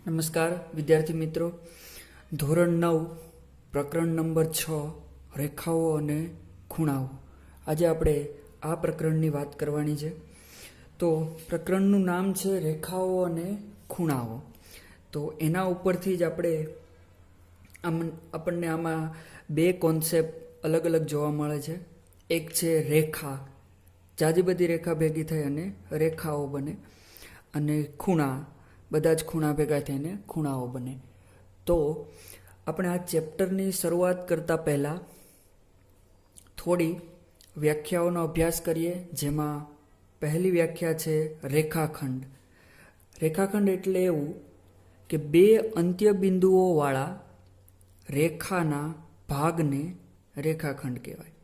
નમસ્કાર વિદ્યાર્થી મિત્રો, ધોરણ 9 પ્રકરણ નંબર 6 રેખાઓ અને ખૂણાઓ. આજે આપણે આ પ્રકરણની વાત કરવાની છે. તો પ્રકરણનું નામ છે રેખાઓ અને ખૂણાઓ. તો એના ઉપરથી જ આપણને આમાં બે કોન્સેપ્ટ અલગ અલગ જોવા મળે છે. એક છે રેખા, જાજી બધી રેખા ભેગી થઈ અને રેખાઓ બને, અને ખૂણા, બધા જ ખૂણા ભેગા થઈને ખૂણાઓ બને. તો આપણે આ ચેપ્ટરની શરૂઆત કરતાં પહેલાં થોડી વ્યાખ્યાઓનો અભ્યાસ કરીએ, જેમાં પહેલી વ્યાખ્યા છે રેખાખંડ. રેખાખંડ એટલે એવું કે બે અંત્યબિંદુઓવાળા રેખાના ભાગને રેખાખંડ કહેવાય.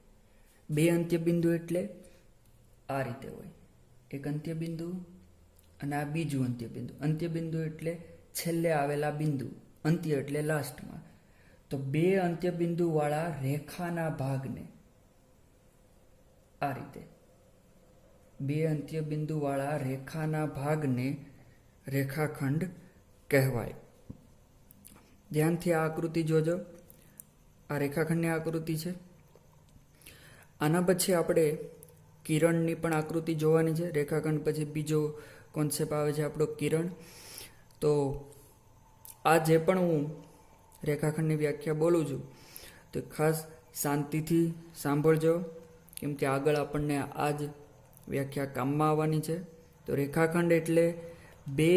બે અંત્યબિંદુ એટલે આ રીતે હોય, એક અંત્યબિંદુ અને આ બીજું અંત્યબિંદુ. અંત્યબિંદુ એટલે છેલ્લે આવેલા બિંદુ, અંત્ય એટલે લાસ્ટમાં. તો બે અંત્યબિંદુવાળા રેખાના ભાગને આ રીતે, બે અંત્યબિંદુવાળા રેખાના ભાગને રેખાખંડ કહેવાય. ધ્યાનથી આ આકૃતિ જોજો. આ રેખાખંડની આકૃતિ છે. આના પછી આપણે કિરણની પણ આકૃતિ જોવાની છે. રેખાખંડ પછી બીજો કોન્સેપ્ટ આવે છે આપણો કિરણ. તો આ જે પણ હું રેખાખંડની વ્યાખ્યા બોલું છું તો ખાસ શાંતિથી સાંભળજો, કેમ કે આગળ આપણને આ જ વ્યાખ્યા કામમાં આવવાની છે. તો રેખાખંડ એટલે બે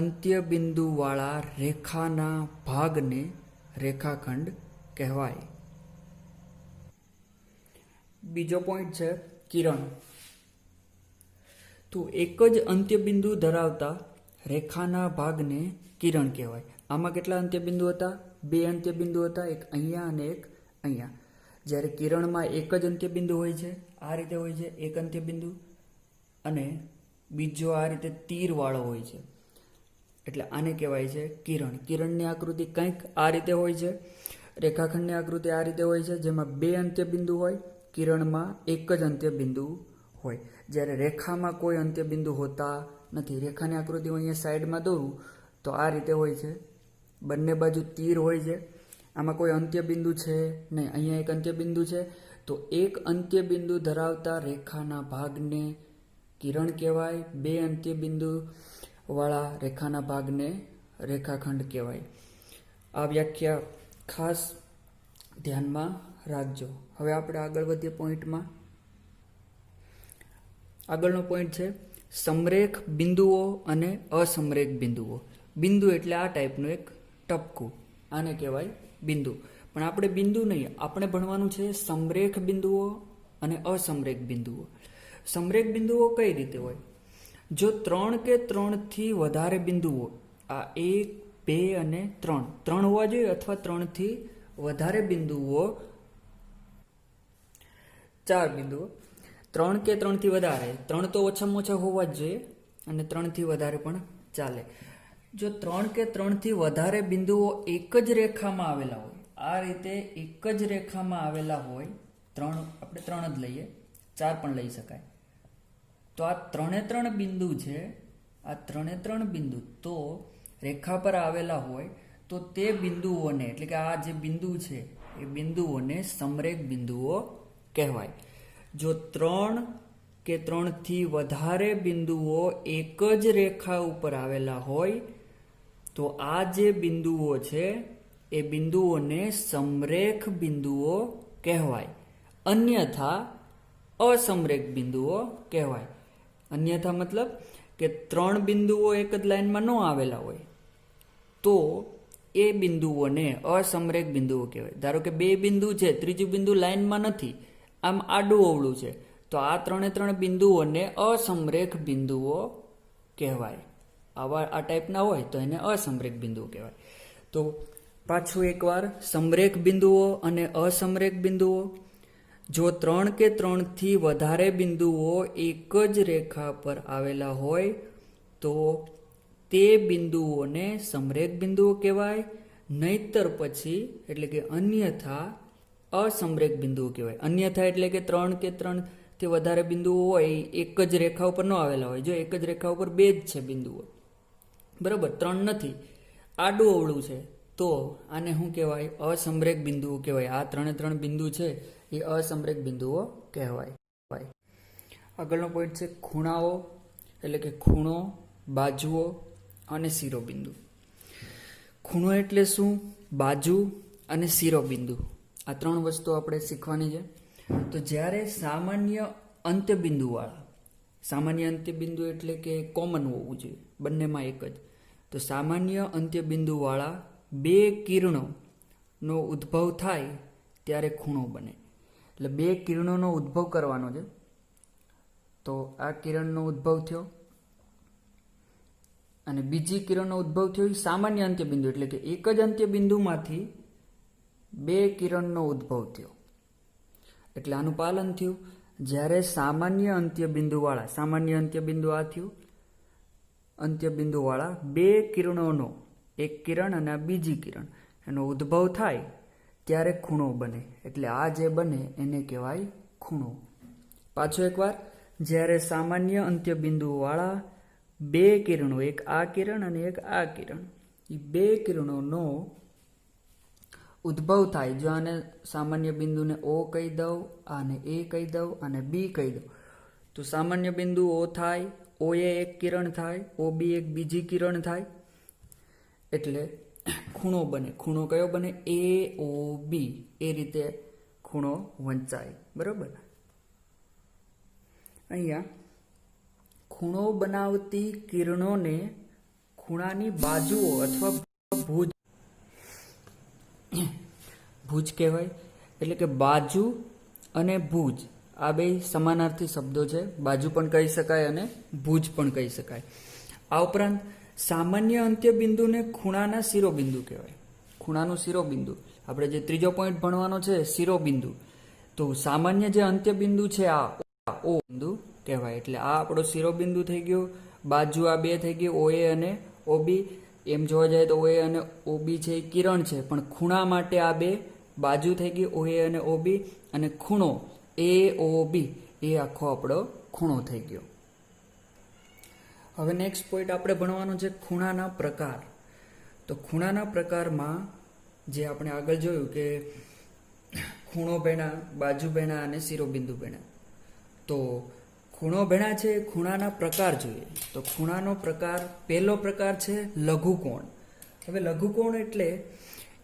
અંત્યબિંદુવાળા રેખાના ભાગને રેખાખંડ કહેવાય. બીજો પોઈન્ટ છે કિરણ. તો એક જ અંત્યબિંદુ ધરાવતા રેખાના ભાગને કિરણ કહેવાય. આમાં કેટલા અંત્યબિંદુ હતા? બે અંત્યબિંદુ હતા, એક અહીંયા અને એક અહીંયા. જ્યારે કિરણમાં એક જ અંત્યબિંદુ હોય છે, આ રીતે હોય છે એક અંત્યબિંદુ, અને બીજો આ રીતે તીરવાળો હોય છે, એટલે આને કહેવાય છે કિરણ. કિરણની આકૃતિ કંઈક આ રીતે હોય છે. રેખાખંડની આકૃતિ આ રીતે હોય છે, જેમાં બે અંત્યબિંદુ હોય, કિરણમાં એક જ અંત્યબિંદુ હોય. જ્યારે રેખામાં કોઈ અંત્યબિંદુ હોતા નથી. રેખાની આકૃતિ હું અહીંયા સાઈડમાં દોરું તો આ રીતે હોય છે, બંને બાજુ તીર હોય છે. આમાં કોઈ અંત્યબિંદુ છે નહીં, અહીંયા એક અંત્યબિંદુ છે. તો એક અંત્યબિંદુ ધરાવતા રેખાના ભાગને કિરણ કહેવાય. બે અંત્યબિંદુ વાળા રેખાના ભાગને રેખાખંડ કહેવાય. આ વ્યાખ્યા ખાસ ધ્યાનમાં રાખજો. હવે આપણે આગળ વધીએ પોઈન્ટમાં. આગળનો પોઈન્ટ છે સમરેખ બિંદુઓ અને અસમરેખ બિંદુઓ. બિંદુ એટલે આ ટાઈપનું એક ટપકું, આને કહેવાય બિંદુ. પણ આપણે બિંદુ નહીં, આપણે ભણવાનું છે સમરેખ બિંદુઓ અને અસમરેખ બિંદુઓ. સમરેખ બિંદુઓ કઈ રીતે હોય? જો 3 કે 3થી વધારે બિંદુઓ, આ 1, 2 અને 3 હોવા જોઈએ, અથવા 3થી વધારે બિંદુઓ, 4 બિંદુઓ, 3 કે 3થી વધારે, 3 તો ઓછામાં ઓછા હોવા જ જોઈએ, અને 3થી વધારે પણ ચાલે. જો 3 કે 3થી વધારે બિંદુઓ એક જ રેખામાં આવેલા હોય, આ રીતે એક જ રેખામાં આવેલા હોય, આપણે 3 જ લઈએ, 4 પણ લઈ શકાય. તો આ 3 બિંદુ છે, આ 3 બિંદુ તો રેખા પર આવેલા હોય, તો તે બિંદુઓને, એટલે કે આ જે બિંદુ છે એ બિંદુઓને સમરેખ બિંદુઓ કહેવાય. જો 3 કે 3થી વધારે બિંદુઓ એક જ રેખા ઉપર આવેલા હોય, તો આ જે બિંદુઓ છે એ બિંદુઓને સમરેખ બિંદુઓ કહેવાય. અન્યથા અસમરેખ બિંદુઓ કહેવાય. અન્યથા મતલબ કે 3 બિંદુઓ એક જ લાઈનમાં ન આવેલા હોય, તો એ બિંદુઓને અસમરેખ બિંદુઓ કહેવાય. ધારો કે 2 બિંદુ છે, ત્રીજું બિંદુ લાઈનમાં નથી, આમ આડું અવળું છે, તો આ 3 બિંદુઓને અસમરેખ બિંદુઓ કહેવાય. આ ટાઈપના હોય તો એને અસમરેખ બિંદુઓ કહેવાય. તો પાછું એકવાર, સમરેખ બિંદુઓ અને અસમરેખ બિંદુઓ. જો 3 કે 3થી વધારે બિંદુઓ એક જ રેખા પર આવેલા હોય, તો તે બિંદુઓને સમરેખ બિંદુઓ કહેવાય. નહીતર પછી, એટલે કે અન્યથા અસમરેખ બિંદુઓ કહેવાય. અન્યથા એટલે કે 3 કે 3થી વધારે બિંદુઓ હોય, એક જ રેખા ઉપર ન આવેલા હોય. જો એક જ રેખા ઉપર 2 જ છે બિંદુઓ, બરાબર, 3 નથી, આડું અવળું છે તો આને શું કહેવાય? અસમરેખ બિંદુઓ કહેવાય. આ 3 બિંદુ છે એ અસમરેખ બિંદુઓ કહેવાય. આગળનો પોઈન્ટ છે ખૂણાઓ, એટલે કે ખૂણો, બાજુઓ અને શિરોબિંદુ. ખૂણો એટલે શું? બાજુ અને શિરોબિંદુ, આ 3 વસ્તુ આપણે શીખવાની છે. તો જ્યારે સામાન્ય અંત્યબિંદુવાળા, સામાન્ય અંત્યબિંદુ એટલે કે કોમન હોવું જોઈએ, બંનેમાં એક જ. તો સામાન્ય અંત્યબિંદુવાળા બે કિરણોનો ઉદ્ભવ થાય ત્યારે ખૂણો બને. એટલે બે કિરણોનો ઉદ્ભવ કરવાનો છે. તો આ કિરણનો ઉદ્ભવ થયો અને બીજી કિરણનો ઉદ્ભવ થયો. એ સામાન્ય અંત્યબિંદુ એટલે કે એક જ અંત્યબિંદુમાંથી બે કિરણનો ઉદ્ભવ થયો એટલે આનું પાલન થયું. જ્યારે સામાન્ય અંત્યબિંદુવાળા, સામાન્ય અંત્યબિંદુ આ થયું, અંત્યબિંદુવાળા બે કિરણોનો, એક કિરણ અને આ બીજી કિરણ, એનો ઉદ્ભવ થાય ત્યારે ખૂણો બને. એટલે આ જે બને એને કહેવાય ખૂણો. પાછો એકવાર, જ્યારે સામાન્ય અંત્યબિંદુવાળા બે કિરણો, એક આ કિરણ અને એક આ કિરણ, એ બે કિરણોનો ઉદ્ભવ થાય. જો આને સામાન્ય બિંદુને O કહી દઉં, આને A કહી દઉં અને B કહી દઉં, તો સામાન્ય બિંદુ O થાય, OA એક કિરણ થાય, OB એક બીજી કિરણ થાય, એટલે ખૂણો બને. ખૂણો કયો બને? AOB. એ રીતે ખૂણો વંચાય. બરોબર. અહીંયા ખૂણો બનાવતી કિરણોને ખૂણાની બાજુઓ અથવા ભુજ કહેવાય. એટલે કે બાજુ અને ભુજ આ બે સમાનાર્થી શબ્દો છે. બાજુ પણ કહી શકાય અને ભુજ પણ કહી શકાય. આ ઉપરાંત સામાન્ય અંત્યબિંદુને ખૂણાના શિરોબિંદુ કહેવાય. ખૂણાનું શિરોબિંદુ, આપણે જે ત્રીજો પોઈન્ટ ભણવાનો છે શિરોબિંદુ, તો સામાન્ય જે અંત્યબિંદુ છે આ O બિંદુ કહેવાય. એટલે આ આપણો શિરોબિંદુ થઈ ગયો. બાજુ આ બે થઈ ગઈ, OA અને OB. એમ જોવા જાય તો OA અને OB છે એ કિરણ છે, પણ ખૂણા માટે આ બે બાજુ થઈ ગઈ, OA અને OB, અને ખૂણો AOB એ આખો આપણો ખૂણો થઈ ગયો. હવે નેક્સ્ટ પોઈન્ટ આપણે ભણવાનો છે ખૂણાના પ્રકાર. તો ખૂણાના પ્રકારમાં જે આપણે આગળ જોયું કે ખૂણો ભેણા, બાજુ ભેણા અને શિરોબિંદુ ભેણા. તો ખૂણો ભેણા છે, ખૂણાના પ્રકાર જોઈએ. તો ખૂણાનો પ્રકાર, પહેલો પ્રકાર છે લઘુકોણ. હવે લઘુકોણ એટલે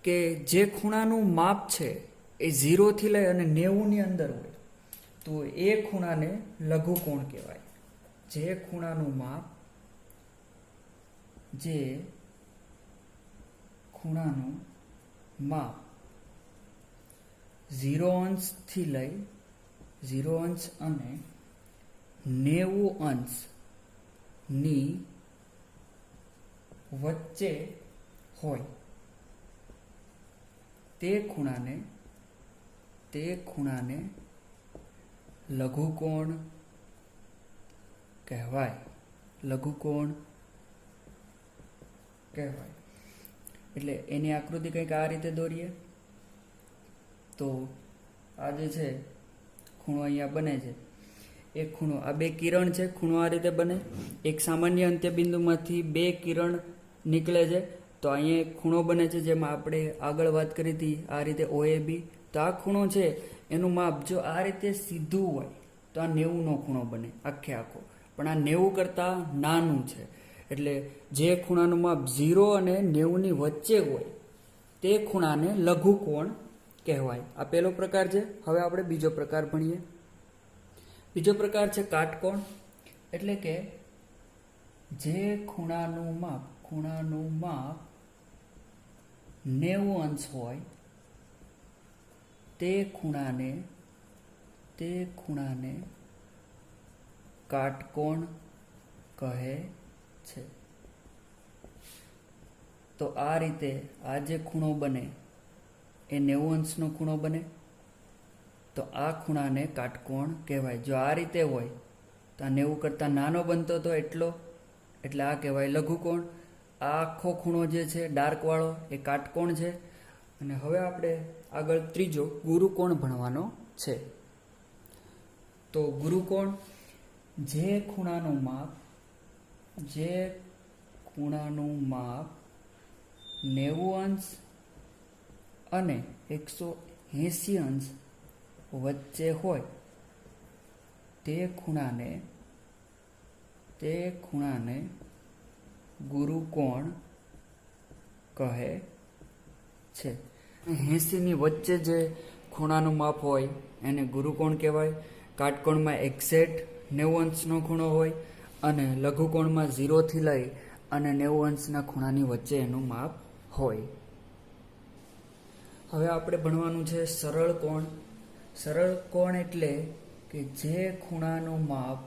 કે જે ખૂણાનું માપ છે એ 0 થી લઈ અને 90 ની અંદર હોય, તો એ ખૂણાને લઘુકોણ કહેવાય. જે ખૂણાનું માપ, જે ખૂણાનું માપ 0 અંશથી લઈ 0 અંશ અને 90 અંશની વચ્ચે હોય તે ખૂણાને લઘુકોણ કહેવાય. લઘુકોણ કહેવાય. એટલે એની આકૃતિ કંઈક આ રીતે દોરીએ તો આ જે છે ખૂણો અહીંયા બને છે. એક ખૂણો, આ બે કિરણ છે, ખૂણો આ રીતે બને. એક સામાન્ય અંત્યબિંદુમાંથી બે કિરણ નીકળે છે, તો અહીંયા એક ખૂણો બને છે, જેમાં આપણે આગળ વાત કરી હતી આ રીતે OAB. તો આ ખૂણો છે એનું માપ જો આ રીતે સીધું હોય તો આ 90 નો ખૂણો બને આખે આખો, પણ આ 90 કરતાં નાનું છે. એટલે જે ખૂણાનું માપ 0 અને 90 ની વચ્ચે હોય તે ખૂણાને લઘુકોણ કહેવાય. આ પહેલો પ્રકાર છે. હવે આપણે બીજો પ્રકાર ભણીએ. બીજો પ્રકાર છે કાટકોણ. એટલે કે જે ખૂણાનું માપ 90 અંશ હોય તે ખૂણાને કાટકોણ કહે છે. તો આ રીતે આ જે ખૂણો બને એ 90 અંશનો ખૂણો બને, તો આ ખૂણાને કાટકોણ કહેવાય. જો આ રીતે હોય તો આ 90 કરતાં નાનો બનતો હતો એટલો, એટલે આ કહેવાય લઘુકોણ. આ આખો ખૂણો જે છે ડાર્કવાળો એ કાટકોણ છે. અને હવે આપણે આગળ ત્રીજો ગુરુકોણ ભણવાનો છે. તો ગુરુકોણ, જે ખૂણાનું માપ 90 અંશ અને 180 અંશ વચ્ચે હોય તે ખૂણાને ગુરુકોણ કહે છે. 80 ની વચ્ચે જે ખૂણાનું માપ હોય એને ગુરુકોણ કહેવાય. કાટકોણમાં એક્ઝેક્ટ 90 અંશનો ખૂણો હોય અને લઘુકોણમાં 0 થી લઈ અને 90 અંશના ખૂણાની વચ્ચે એનું માપ હોય. હવે આપણે ભણવાનું છે સરળ કોણ. સરળ કોણ એટલે કે જે ખૂણાનું માપ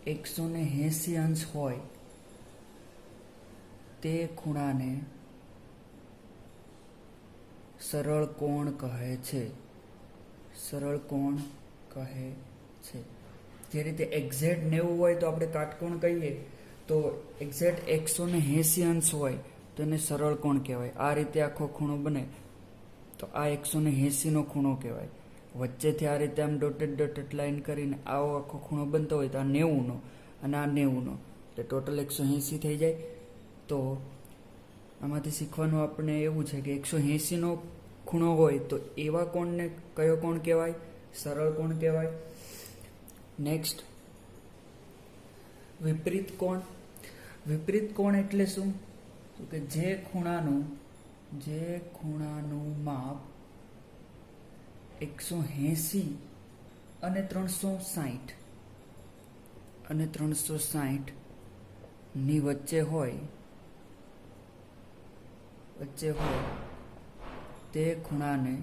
180 અંશ હોય તે ખૂણાને સરળ કોણ કહે છે. સરળ કોણ કહે છે. જે રીતે એક્ઝેક્ટ 90 હોય તો આપણે કાટકોણ કહીએ, તો એક્ઝેક્ટ 180 અંશ હોય તો એને સરળ કોણ કહેવાય. આ રીતે આખો ખૂણો બને તો આ 180 નો ખૂણો કહેવાય. વચ્ચેથી આ રીતે આમ ડોટેડ લાઈન કરીને આવો આખો ખૂણો બનતો હોય તો આ 90 નો અને આ 90 નો એટલે ટોટલ 180 થઈ જાય. તો આમાંથી શીખવાનું આપણે એવું છે કે 180 નો ખૂણો હોય તો એવા કોણને કયો કોણ કહેવાય? સરળ કોણ કહેવાય. નેક્સ્ટ, વિપરીત કોણ. વિપરીત કોણ એટલે શું? તો કે જે ખૂણાનું માપ 180 અને 360 ની વચ્ચે હોય તે ખૂણાને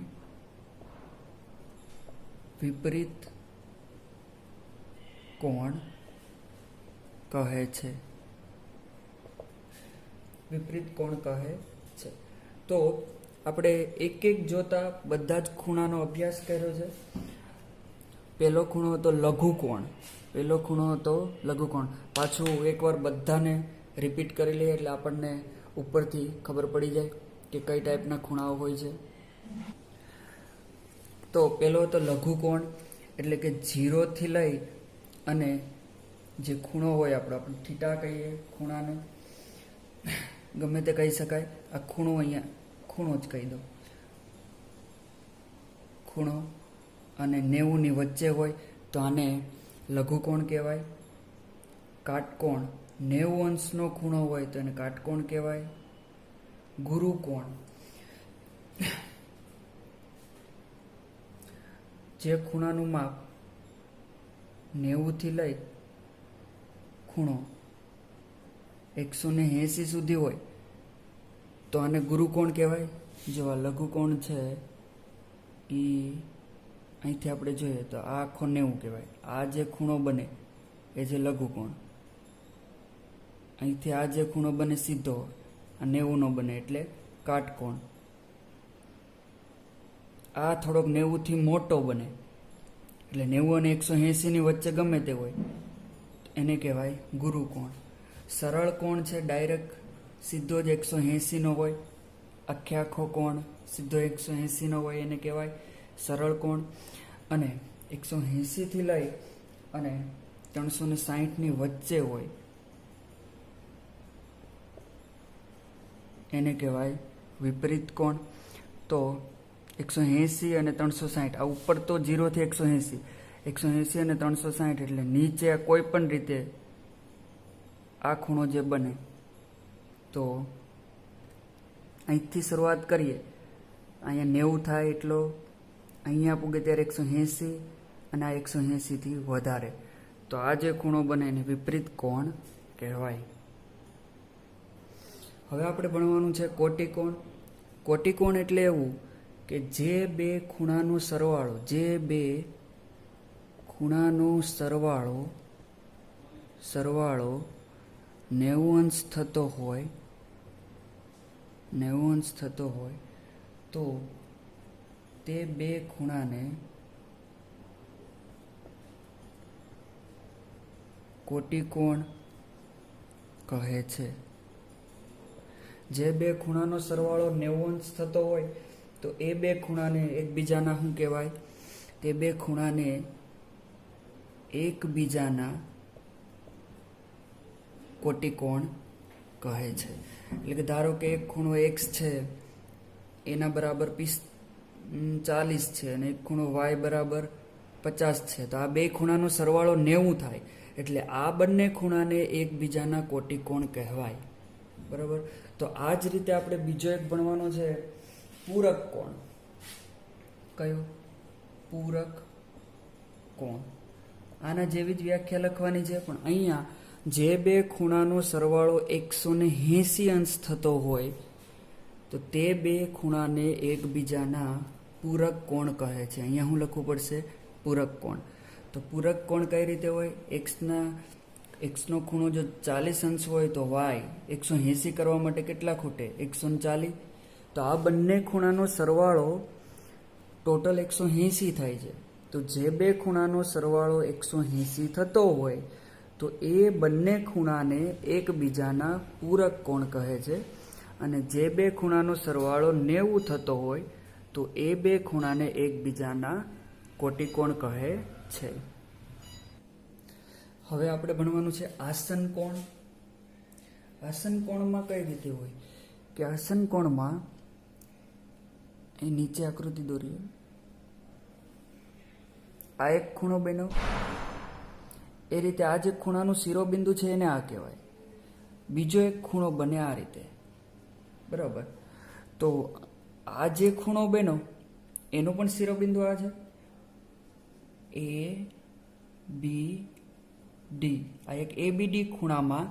વિપરીત કોણ કહે છે. વિપરીત કોણ કહે છે. તો આપણે એક એક જોતા બધા જ ખૂણાનો અભ્યાસ કર્યો છે. પહેલો ખૂણો હતો લઘુકોણ. પાછું એકવાર બધાને રિપીટ કરી લઈએ એટલે આપણને ઉપરથી ખબર પડી જાય કે કઈ ટાઈપના ખૂણાઓ હોય છે. તો પહેલો હતો લઘુકોણ, એટલે કે 0 થી લઈ અને જે ખૂણો હોય આપણે થીટા કહીએ ખૂણાને, ગમે તે કહી શકાય. આ ખૂણો અહીંયા ખૂણો જ કહી દો. ખૂણો અને 90 ની વચ્ચે હોય તો આને લઘુકોણ કહેવાય. કાટકોણ 90 અંશનો ખૂણો હોય તો એને કાટકોણ કહેવાય. ગુરુકોણ જે ખૂણાનું માપ 90 થી લઈ ખૂણો 180 સુધી હોય તો આને ગુરુકોણ કહેવાય. જો આ લઘુકોણ છે એ અહીંથી આપણે જોઈએ તો આ આખો 90 કહેવાય. આ જે ખૂણો બને એ જે લઘુકોણ, અહીંથી આ જે ખૂણો બને સીધો આ 90 નો બને એટલે કાટકોણ. આ થોડોક 90 થી મોટો બને એટલે 90 અને 180 ની વચ્ચે ગમે તે હોય એને કહેવાય ગુરુકોણ. સરળ કોણ છે ડાયરેક્ટ સીધો જ 180 નો હોય, આખો કોણ સીધો 180 નો હોય એને કહેવાય સરળ કોણ. અને 180 થી લઈ અને 360 ની વચ્ચે હોય એને કહેવાય વિપરીત કોણ. તો 180 અને 360 આ ઉપર તો 0 થી 180 અને 360 એટલે નીચે કોઈ પણ રીતે આ ખૂણો જે બને તો અહીંથી શરૂઆત કરીએ, અહીંયા 90 થાય એટલો અહીંયા પૂગે ત્યારે 180 અને આ 180 થી વધારે તો આ જે ખૂણો બને એને વિપરીત કોણ કહેવાય. હવે આપણે ભણવાનું છે કોટિકોણ. કોટિકોણ એટલે એવું કે જે બે ખૂણાનો સરવાળો 90 અંશ થતો હોય તો તે બે ખૂણાને કોટિકોણ કહે છે. જે બે ખૂણાનો સરવાળો 90 અંશ થતો હોય તો એ બે ખૂણાને એકબીજાના શું કહેવાય? તે બે ખૂણાને એકબીજાના કોટિકોણ કહે છે. એટલે કે ધારો કે એક ખૂણો x છે એના બરાબર 40 છે અને એક ખૂણો y બરાબર 50 છે, તો આ બે ખૂણાનો સરવાળો 90 થાય. એટલે આ બંને ખૂણાને એકબીજાના કોટિકોણ કહેવાય. બરાબર. તો આ જ રીતે આપણે બીજો એક ભણવાનો છે પૂરક કોણ. કયો? પૂરક કોણ. આના જેવી જ વ્યાખ્યા લખવાની છે, પણ અહીંયા જે બે ખૂણાનો સરવાળો 180 અંશ થતો હોય તો તે બે ખૂણાને એકબીજાના પૂરક કોણ કહે છે. અહીંયા શું લખવું પડશે? પૂરક કોણ. તો પૂરક કોણ કઈ રીતે હોય? એક્સનો ખૂણો જો 40 અંશ હોય તો y 180 કરવા માટે કેટલા ખૂટે? 140. તો આ બંને ખૂણાનો સરવાળો ટોટલ 180 થાય છે. તો જે બે ખૂણાનો સરવાળો 180 થતો હોય તો એ બંને ખૂણાને એકબીજાના પૂરક કોણ કહે છે. અને જે બે ખૂણાનો સરવાળો 90 થતો હોય તો એ બે ખૂણાને એકબીજાના કોટિકોણ કહે છે. હવે આપણે ભણવાનું છે આસન કોણ. આસન કોણમાં કઈ રીતે હોય કે આસન કોણમાં એ નીચે આકૃતિ દોરીએ. આ એક ખૂણો બન્યો, એ રીતે આ જે ખૂણાનું શિરોબિંદુ છે એને આ કહેવાય. બીજો એક ખૂણો બને આ રીતે. બરાબર. તો આ જે ખૂણો બન્યો એનો પણ શિરોબિંદુ આ છે. એ બી ડી. આ એક એબીડી ખૂણામાં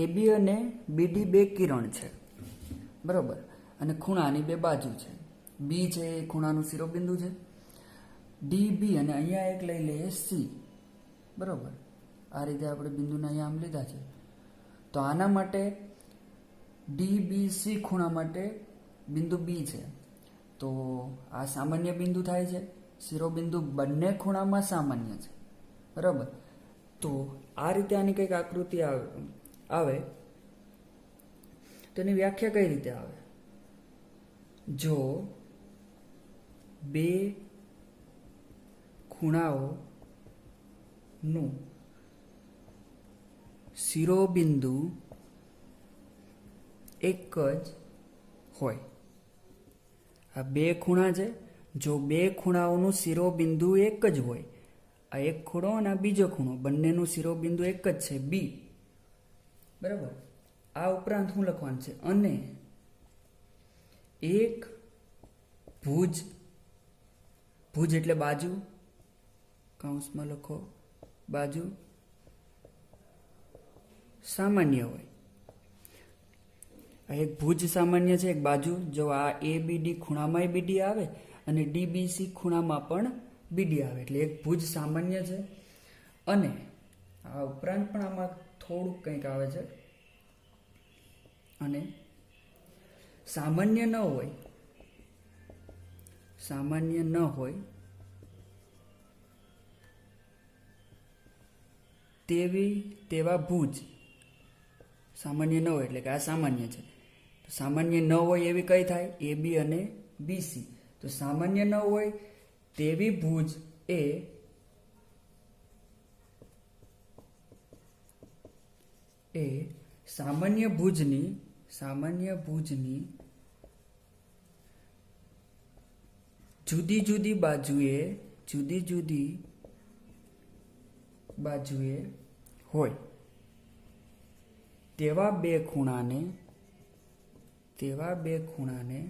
એબી અને બીડી બે કિરણ છે. બરાબર. અને ખૂણાની બે બાજુ છે. બી છે એ ખૂણાનું શિરોબિંદુ છે. ડી બી અને અહીંયા એક લઈ લઈએ સી. બરાબર. આ રીતે આપણે બિંદુના અહીંયા આમ લીધા છે. તો આના માટે ડી બી સી ખૂણા માટે બિંદુ બી છે. તો આ સામાન્ય બિંદુ થાય છે. શિરોબિંદુ બંને ખૂણામાં સામાન્ય છે. બરાબર. તો આ રીતે આની કંઈક આકૃતિ આવે તો એની વ્યાખ્યા કઈ રીતે આવે? જો બે ખૂણાઓનું શિરોબિંદુ એક જ હોય. આ બે ખૂણા છે. જો બે ખૂણાઓનું શિરોબિંદુ એક જ હોય, આ એક ખૂણો અને આ બીજો ખૂણો, બંનેનું શિરોબિંદુ એક જ છે બી. બરાબર. આ ઉપરાંત શું લખવાનું છે? અને એક ભુજ. ભુજ એટલે બાજુ, કૌંસમાં લખો બાજુ, સામાન્ય હોય. આ એક ભુજ સામાન્ય છે, એક બાજુ. જો આ એ બી ડી ખૂણામાં બીડી આવે અને ડી બી સી ખૂણામાં પણ બીડી આવે, એટલે એક ભુજ સામાન્ય છે. અને આ ઉપરાંત પણ આમાં થોડુંક કંઈક આવે છે. અને સામાન્ય ન હોય, સામાન્ય ન હોય તેવા ભુજ. સામાન્ય ન હોય એટલે કે આ સામાન્ય છે. તો સામાન્ય ન હોય એવી કઈ થાય? એ બી અને બીસી. તો સામાન્ય ન હોય તેવી ભુજ એ સામાન્ય ભુજની જુદી જુદી બાજુએ હોય તેવા બે ખૂણાને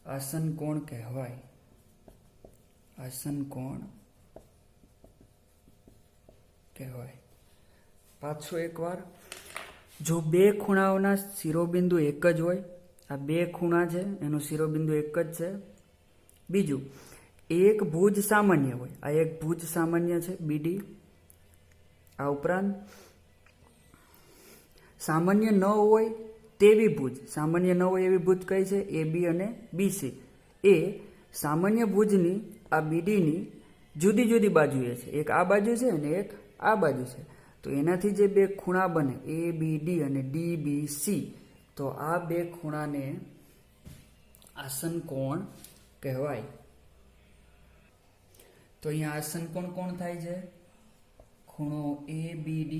આસન કોણ કહેવાય. આસન કોણ કહેવાય. પાછો એકવાર, જો બે ખૂણાઓના શિરોબિંદુ એક જ હોય, આ બે ખૂણા છે એનું શિરોબિંદુ એક જ છે. બીજું, એક ભુજ સામાન્ય હોય, આ એક ભુજ સામાન્ય છે બીડી. આ ઉપરાંત સામાન્ય ન હોય તેવી ભુજ. સામાન્ય ન હોય એવી ભુજ કઈ છે? એ બી અને બીસી. એ સામાન્ય ભુજની આ બીડીની જુદી જુદી બાજુએ છે. એક આ બાજુ છે અને એક આ બાજુ છે. તો એનાથી જે બે ખૂણા બને એ બી ડી અને ડી બી સી, તો આ બે ખૂણાને આસન કોણ કહેવાય. તો અહીંયા આસન કોણ કોણ થાય છે? ખૂણો ABD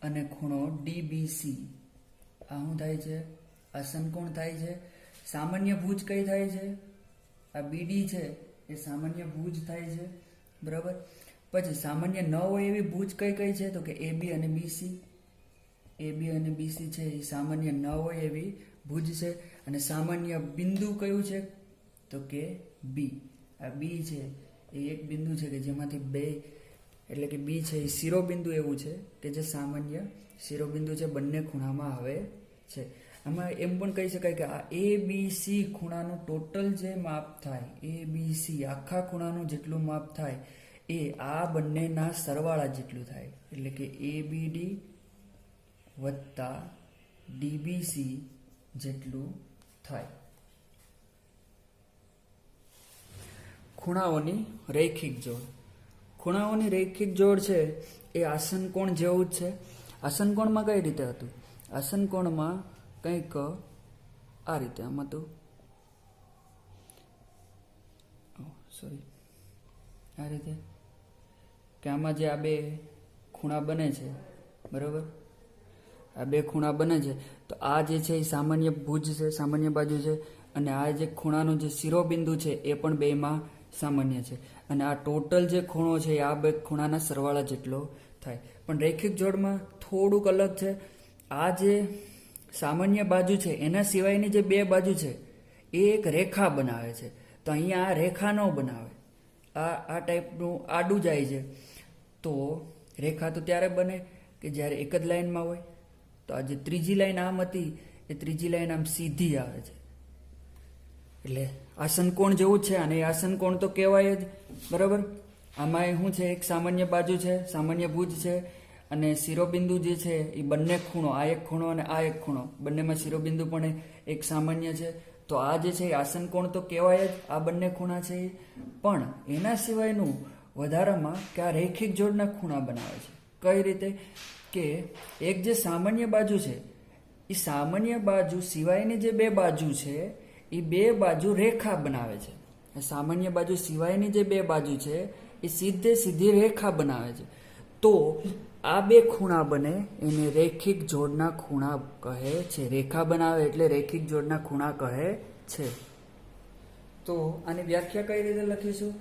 અને ખૂણો DBC આ શું થાય છે? આસનકોણ થાય છે. સામાન્ય ભુજ કઈ થાય છે? આ BD છે એ સામાન્ય ભુજ થાય છે, બરાબર. પછી સામાન્ય ન હોય એવી ભુજ કઈ કઈ છે? તો કે AB અને BC. AB અને BC છે એ સામાન્ય ન હોય એવી ભુજ છે. અને સામાન્ય બિંદુ કયું છે? તો કે B. આ B છે એ એક બિંદુ છે કે જેમાંથી બે એટલે કે B છે એ શિરોબિંદુ એવું છે કે જે સામાન્ય શિરોબિંદુ છે, બંને ખૂણામાં આવે છે. આમાં એમ પણ કહી શકાય કે આ ABC ખૂણાનું ટોટલ જે માપ થાય, ABC આખા ખૂણાનું જેટલું માપ થાય એ આ બંનેના સરવાળા જેટલું થાય. એટલે કે ABD વત્તા DBC જેટલું થાય. ખૂણાઓની રૈખિક જોડ. ખૂણાઓની રૈખિક જોડ છે એ આસનકોણ જેવું જ છે. આસનકોણમાં કઈ રીતે હતું? આસનકોણમાં કંઈક આ રીતે આમ હતું, સોરી આ રીતે કે આમાં જે આ બે ખૂણા બને છે, બરાબર, આ બે ખૂણા બને છે તો આ જે છે એ સામાન્ય ભુજ છે, સામાન્ય બાજુ છે. અને આ જે ખૂણાનું જે શિરોબિંદુ છે એ પણ બેમાં સામાન્ય છે. અને આ ટોટલ જે ખૂણો છે એ આ બે ખૂણાના સરવાળા જેટલો થાય. પણ રૈખિક જોડમાં થોડુંક અલગ છે. આ જે સામાન્ય બાજુ છે એના સિવાયની જે બે બાજુ છે એ એક રેખા બનાવે છે. તો અહીંયા આ રેખા ન બનાવે, આ ટાઈપનું આડું જાય છે. તો રેખા તો ત્યારે બને કે જ્યારે એક જ લાઈનમાં હોય. તો આ જે ત્રીજી લાઈન આમ હતી એ ત્રીજી લાઈન આમ સીધી આવે છે. એટલે આસનકોણ જેવું જ છે. અને આસનકોણ તો કહેવાય જ, બરાબર. આમાં શું છે? એક સામાન્ય બાજુ છે, સામાન્ય ભુજ છે. અને શિરોબિંદુ જે છે એ બંને ખૂણો, આ એક ખૂણો અને આ એક ખૂણો, બંનેમાં શિરોબિંદુ પણ એક સામાન્ય છે. તો આ જે છે એ આસનકોણ તો કહેવાય જ, આ બંને ખૂણા છે. પણ એના સિવાયનું વધારામાં કે આ રૈખિક જોડના ખૂણા બનાવે છે. કઈ રીતે? કે એક જે સામાન્ય બાજુ છે એ સામાન્ય બાજુ સિવાયની જે બે બાજુ છે એ બે બાજુ રેખા બનાવે છે. સામાન્ય બાજુ સિવાયની જે બે બાજુ છે એ સીધી રેખા બનાવે છે. તો આ બે ખૂણા બને એને રૈખિક જોડના ખૂણા કહે છે. રેખા બનાવે એટલે રૈખિક જોડના ખૂણા કહે છે. તો આની વ્યાખ્યા કઈ રીતે લખીશું?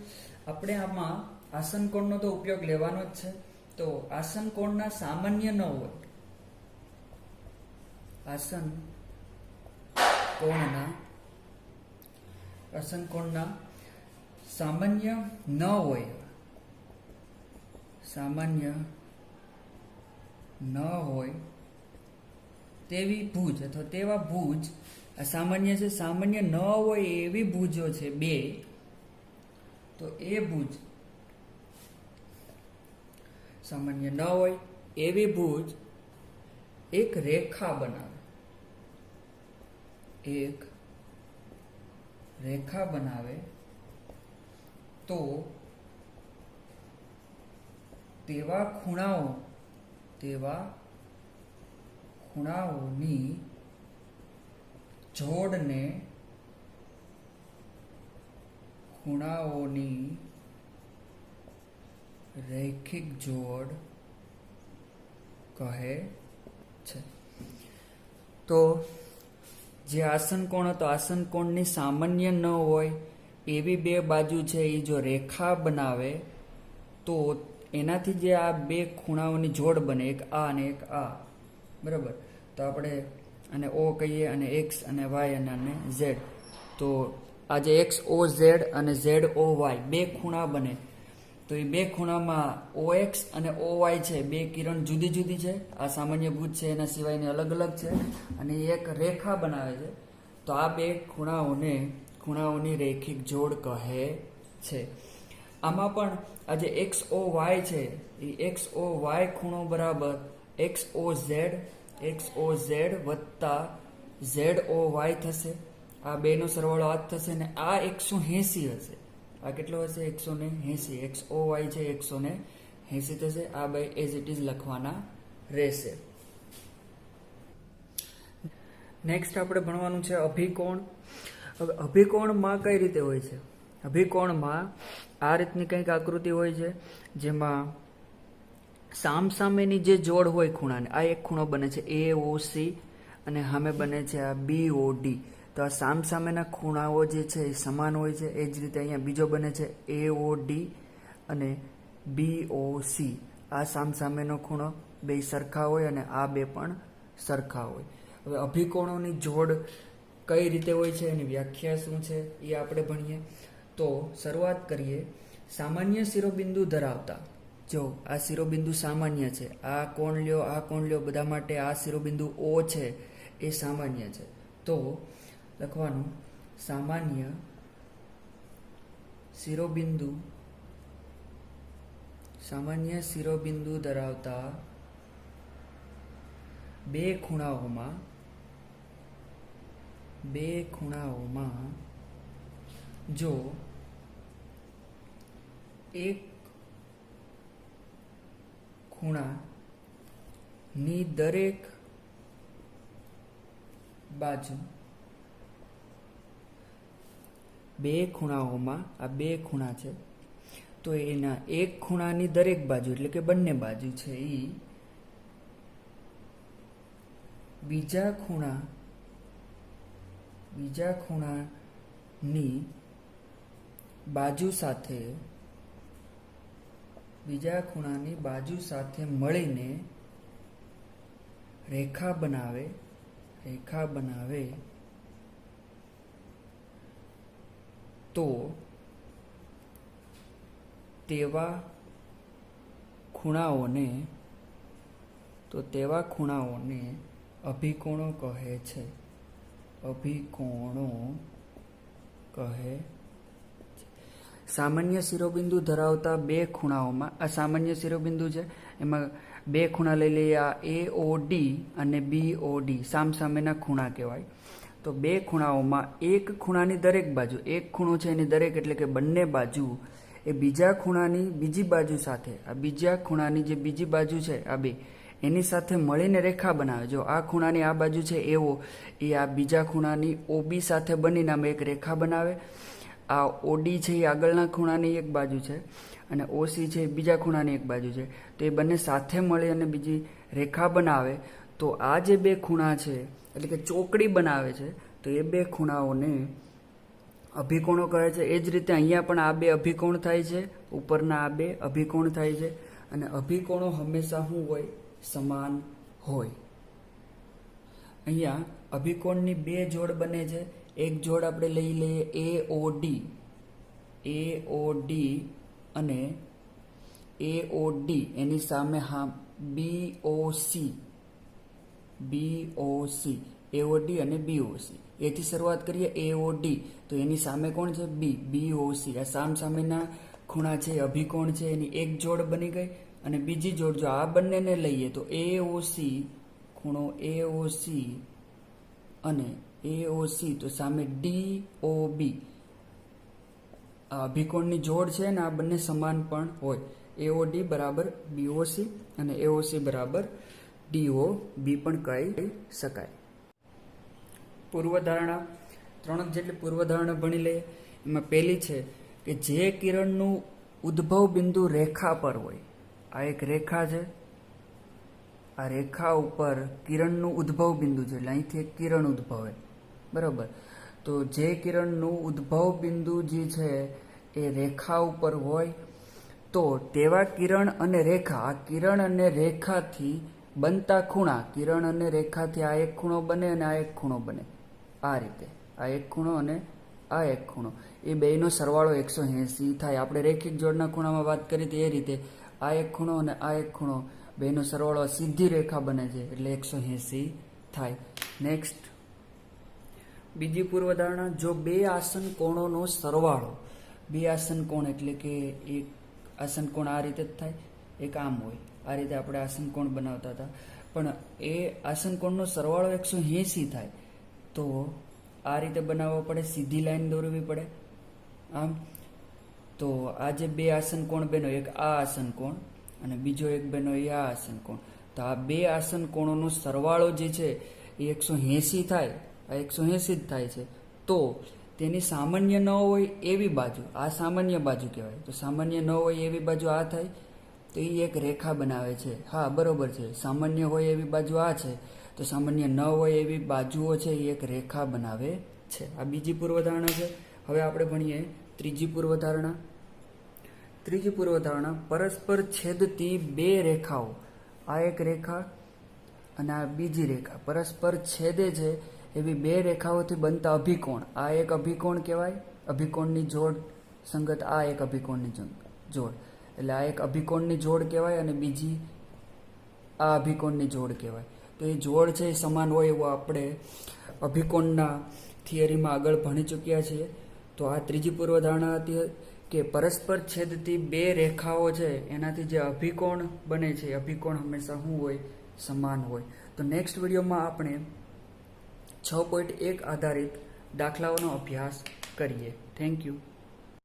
આપણે આમાં આસનકોણનો તો ઉપયોગ લેવાનો જ છે. તો આસનકોણના સામાન્ય ન હોય, આસનકોણના સામાન્ય ન હોય, સામાન્ય ન હોય તેવી ભુજ અથવા તેવા ભુજ, આ સામાન્ય છે, સામાન્ય ન હોય એવી ભુજો છે બે. તો એ ભુજ સામાન્ય ન હોય એવી ભુજ એક રેખા બનાવે, એક રેખા બનાવે. તો તેવા ખૂણાઓની જોડને રૈખિક જોડ કહે છે. તો જે આસનકોણ હતો, આસનકોણની સામાન્ય ન હોય એવી બે બાજુ છે એ જો રેખા બનાવે તો એનાથી જે આ બે ખૂણાઓની જોડ બને, એક આ અને એક આ, બરાબર. તો આપણે આને O કહીએ અને X અને Y અને આને Z. તો આ જે XOZ અને ZOY બે ખૂણા બને તો એ બે ખૂણામાં OX અને OY છે બે કિરણ જુદી જુદી છે. આ સામાન્ય ભુજ છે એના સિવાયની અલગ અલગ છે અને એક રેખા બનાવે છે. તો આ બે ખૂણાઓની રૈખિક જોડ કહે છે. આમાં પણ આ જે XOY છે એ XOY ખૂણો બરાબર XOZ વત્તા ZOY થશે. આ બેનો સરવાળો આ જ થશે ને આ 180 હશે. આ કેટલો હશે? 180. XOY છે 180 થશે. આ બે એઝ ઇટ ઇઝ લખવાના રહેશે. નેક્સ્ટ આપણે ભણવાનું છે અભિકોણ. હવે અભિકોણમાં કઈ રીતે હોય છે? અભિકોણમાં આ રીતની કંઈક આકૃતિ હોય છે જેમાં સામસામેની જે જોડ હોય ખૂણાને, આ એક ખૂણો બને છે AOC અને સામે બને છે આ BOD. તો આ સામસામેના ખૂણાઓ જે છે એ સમાન હોય છે. એ જ રીતે અહીંયા બીજો બને છે AOD અને BOC. આ સામસામેનો ખૂણો બે સરખા હોય અને આ બે પણ સરખા હોય. હવે અભિકોણોની જોડ કઈ રીતે હોય છે, એની વ્યાખ્યા શું છે એ આપણે ભણીએ. તો શરૂઆત કરીએ. સામાન્ય શિરોબિંદુ ધરાવતા, જો આ શિરોબિંદુ સામાન્ય છે, આ કોણ લ્યો બધા માટે આ શિરોબિંદુ O છે એ સામાન્ય છે. તો લખવાનું સામાન્ય શિરોબિંદુ ધરાવતા બે ખૂણાઓમાં જો એક ખૂણાની દરેક બાજુ, બે ખૂણાઓમાં આ બે ખૂણા છે, તો એના એક ખૂણાની દરેક બાજુ એટલે કે બંને બાજુ છે એ બીજા ખૂણાની બાજુ સાથે મળીને રેખા બનાવે તો તેવા ખૂણાઓને અભિકોણો કહે છે. સામાન્ય શિરોબિંદુ ધરાવતા બે ખૂણાઓમાં, આ સામાન્ય શિરોબિંદુ છે, એમાં બે ખૂણા લઈ લઈએ. આ AOD અને BOD સામસામેના ખૂણા કહેવાય. તો બે ખૂણાઓમાં એક ખૂણાની દરેક બાજુ, એક ખૂણો છે એની દરેક એટલે કે બંને બાજુ એ બીજા ખૂણાની બીજી બાજુ સાથે, આ બીજા ખૂણાની જે બીજી બાજુ છે આ બે, એની સાથે મળીને રેખા બનાવે. જો આ ખૂણાની આ બાજુ છે એવો, એ આ બીજા ખૂણાની OB સાથે બનીને આમાં એક રેખા બનાવે. આ OD છે એ આગળના ખૂણાની એક બાજુ છે અને OC છે એ બીજા ખૂણાની એક બાજુ છે. તો એ બંને સાથે મળી અને બીજી રેખા બનાવે. તો આ જે બે ખૂણા છે એટલે કે ચોકડી બનાવે છે, તો એ બે ખૂણાઓને અભિકોણો કહે છે. એ જ રીતે અહીંયા પણ આ બે અભિકોણ થાય છે, ઉપરના આ બે અભિકોણ થાય છે. અને અભિકોણો હંમેશા શું હોય? સમાન હોય. અહીંયા અભિકોણની બે જોડ બને છે. એક જોડ આપણે લઈ લઈએ AOD અને AOD, એની સામે BOC, AOD અને BOC. એથી શરૂઆત કરીએ. AOD તો એની સામે કોણ છે? BOC. આ સામસામેના ખૂણા છે, અભિકોણ છે, એની એક જોડ બની ગઈ. અને બીજી જોડ જો આ બંનેને લઈએ તો AOC, ખૂણો AOC અને AOC, તો સામે DOB. આ અભિકોણની જોડ છે ને આ બંને સમાન પણ હોય. AOD બરાબર BOC અને AOC બરાબર DOB પણ કહી શકાય. પૂર્વધારણા, 3 જેટલી પૂર્વધારણા ભણી લઈએ. એમાં પહેલી છે કે જે કિરણનું ઉદ્ભવ બિંદુ રેખા પર હોય, આ એક રેખા છે, આ રેખા ઉપર કિરણનું ઉદ્ભવ બિંદુ છે એટલે અહીંથી એક કિરણ ઉદ્ભવે, બરાબર. તો જે કિરણનું ઉદ્ભવ બિંદુ જે છે એ રેખા ઉપર હોય તો તેવા કિરણ અને રેખા, આ કિરણ અને રેખાથી બનતા ખૂણા, કિરણ અને રેખાથી આ એક ખૂણો બને અને આ એક ખૂણો બને. આ રીતે આ એક ખૂણો અને આ એક ખૂણો, એ બેયનો સરવાળો 180 થાય. આપણે રેખિક જોડના ખૂણામાં વાત કરી હતી એ રીતે આ એક ખૂણો અને આ એક ખૂણો બેનો સરવાળો સીધી રેખા બને છે એટલે 180 થાય. નેક્સ્ટ બીજી પૂર્વધારણા, જો બે આસન કોણોનો સરવાળો, બે આસન કોણ એટલે કે એક આસન કોણ આ રીતે જ થાય, એક આમ હોય, આ રીતે આપણે આસન કોણ બનાવતા હતા, પણ એ આસન કોણનો સરવાળો 180 થાય તો આ રીતે બનાવવો પડે, સીધી લાઈન દોરવી પડે આમ. તો આ જે બે આસન કોણ બન્યો, એક આ આસન કોણ અને બીજો એક બન્યો એ આ આસન કોણ, તો આ બે આસન કોણોનો સરવાળો જે છે એ 180 થાય, આ 180 જ થાય છે. તો તેની સામાન્ય ન હોય એવી બાજુ, આ સામાન્ય બાજુ કહેવાય, તો સામાન્ય ન હોય એવી બાજુ આ થાય તો એ એક રેખા બનાવે છે. હા બરોબર છે, સામાન્ય હોય એવી બાજુ આ છે, તો સામાન્ય ન હોય એવી બાજુઓ છે એ એક રેખા બનાવે છે. આ બીજી પૂર્વધારણા છે. હવે આપણે ભણીએ ત્રીજી પૂર્વધારણા. ત્રીજી પૂર્વધારણા, પરસ્પર છેદતી બે રેખાઓ, આ એક રેખા અને આ બીજી રેખા પરસ્પર છેદે છે એવી બે રેખાઓથી બનતા અભિકોણ, આ એક અભિકોણ કહેવાય, અભિકોણની જોડ સંગત આ એક અભિકોણની જોડ, એટલે આ એક અભિકોણની જોડ કહેવાય અને બીજી આ અભિકોણની જોડ કહેવાય. તો એ જોડ છે એ સમાન હોય એવું આપણે અભિકોણના થિયરીમાં આગળ ભણી ચૂક્યા છીએ. તો આ ત્રીજી પૂર્વધારણા હતી કે પરસ્પર છેદતી બે રેખાઓ છે એનાથી જે અભિકોણ બને છે એ અભિકોણ હંમેશા શું હોય? સમાન હોય. તો નેક્સ્ટ વિડીયોમાં આપણે 6.1 આધારિત દાખલાઓનો અભ્યાસ કરીએ. Thank you.